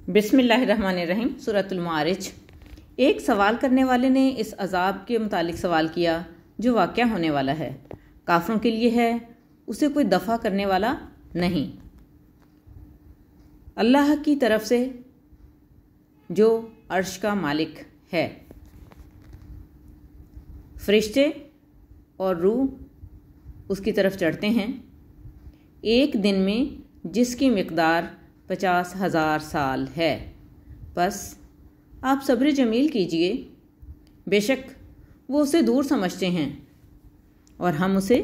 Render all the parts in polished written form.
بسم اللہ الرحمن الرحیم۔ سورۃ المعارج۔ ایک سوال کرنے والے نے اس عذاب کے متعلق سوال کیا جو واقعہ ہونے والا ہے، کافروں کے لیے ہے، اسے کوئی دفع کرنے والا نہیں، اللہ کی طرف سے جو عرش کا مالک ہے۔ فرشتے اور روح اس کی طرف چڑھتے ہیں ایک دن میں جس کی مقدار 50,000 سال ہے، بس آپ صبر جمیل کیجئے، بے شک وہ اسے دور سمجھتے ہیں اور ہم اسے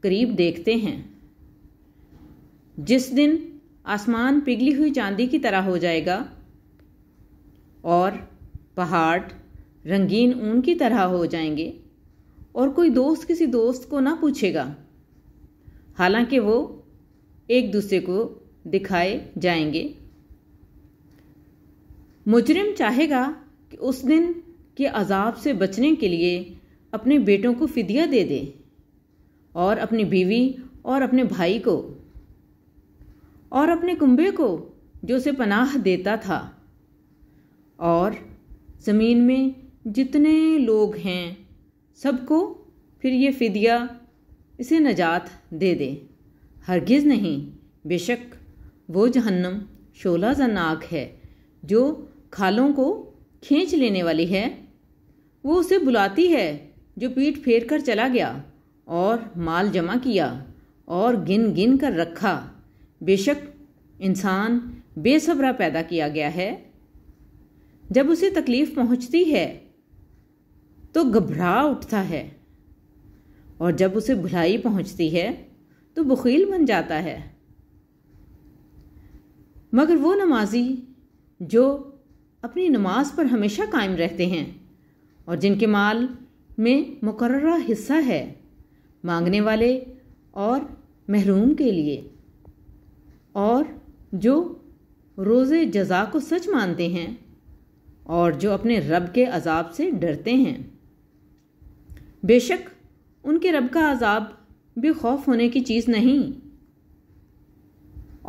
قریب دیکھتے ہیں۔ جس دن آسمان پگھلی ہوئی چاندی کی طرح ہو جائے گا اور پہاڑ رنگین اون کی طرح ہو جائیں گے اور کوئی دوست کسی دوست کو نہ پوچھے گا، حالانکہ وہ ایک دوسرے کو دکھائے جائیں گے۔ مجرم چاہے گا کہ اس دن کے عذاب سے بچنے کے لیے اپنے بیٹوں کو فدیہ دے دے اور اپنی بیوی اور اپنے بھائی کو اور اپنے کنبے کو جو اسے پناہ دیتا تھا، اور زمین میں جتنے لوگ ہیں سب کو پھر یہ فدیہ اسے نجات دے دے۔ ہرگز نہیں، بے شک وہ جہنم شعلہ زن آگ ہے جو کھالوں کو کھینچ لینے والی ہے۔ وہ اسے بلاتی ہے جو پیٹھ پھیر کر چلا گیا اور مال جمع کیا اور گن گن کر رکھا۔ بے شک انسان بے صبرا پیدا کیا گیا ہے۔ جب اسے تکلیف پہنچتی ہے تو گھبرا اٹھتا ہے، اور جب اسے بھلائی پہنچتی ہے تو بخیل بن جاتا ہے۔ مگر وہ نمازی جو اپنی نماز پر ہمیشہ قائم رہتے ہیں اور جن کے مال میں مقررہ حصہ ہے مانگنے والے اور محروم کے لیے، اور جو روز جزا کو سچ مانتے ہیں اور جو اپنے رب کے عذاب سے ڈرتے ہیں، بے شک ان کے رب کا عذاب بے خوف ہونے کی چیز نہیں،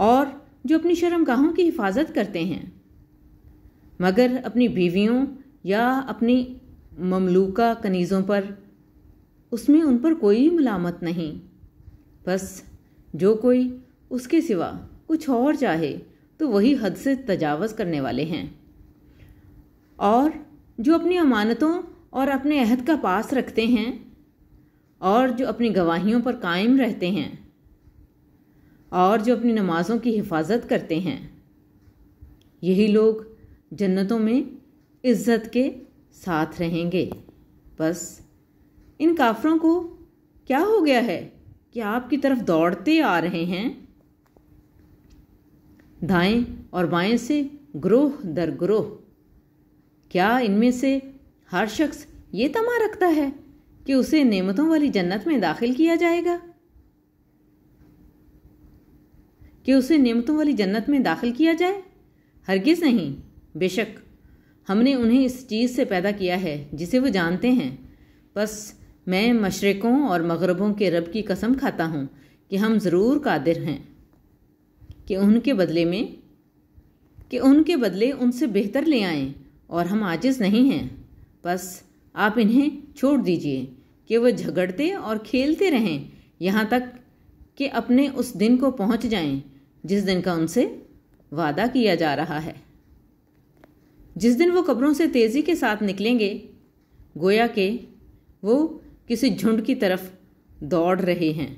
اور جو اپنی شرم گاہوں کی حفاظت کرتے ہیں مگر اپنی بیویوں یا اپنی مملوکہ کنیزوں پر، اس میں ان پر کوئی ملامت نہیں، بس جو کوئی اس کے سوا کچھ اور چاہے تو وہی حد سے تجاوز کرنے والے ہیں، اور جو اپنی امانتوں اور اپنے عہد کا پاس رکھتے ہیں اور جو اپنی گواہیوں پر قائم رہتے ہیں اور جو اپنی نمازوں کی حفاظت کرتے ہیں، یہی لوگ جنتوں میں عزت کے ساتھ رہیں گے۔ بس ان کافروں کو کیا ہو گیا ہے کہ آپ کی طرف دوڑتے آ رہے ہیں، دائیں اور بائیں سے گروہ در گروہ؟ کیا ان میں سے ہر شخص یہ طمع رکھتا ہے کہ اسے نعمتوں والی جنت میں داخل کیا جائے گا، کہ اسے نعمتوں والی جنت میں داخل کیا جائے؟ ہرگز نہیں، بے شک ہم نے انہیں اس چیز سے پیدا کیا ہے جسے وہ جانتے ہیں۔ بس میں مشرقوں اور مغربوں کے رب کی قسم کھاتا ہوں کہ ہم ضرور قادر ہیں کہ ان کے بدلے ان سے بہتر لے آئیں، اور ہم عاجز نہیں ہیں۔ بس آپ انہیں چھوڑ دیجئے کہ وہ جھگڑتے اور کھیلتے رہیں یہاں تک کہ اپنے اس دن کو پہنچ جائیں جس دن کا ان سے وعدہ کیا جا رہا ہے، جس دن وہ قبروں سے تیزی کے ساتھ نکلیں گے، گویا کہ وہ کسی جھنڈ کی طرف دوڑ رہے ہیں۔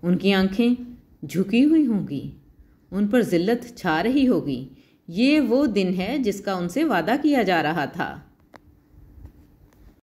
ان کی آنکھیں جھکی ہوئی ہوں گی، ان پر ذلت چھا رہی ہوگی۔ یہ وہ دن ہے جس کا ان سے وعدہ کیا جا رہا تھا۔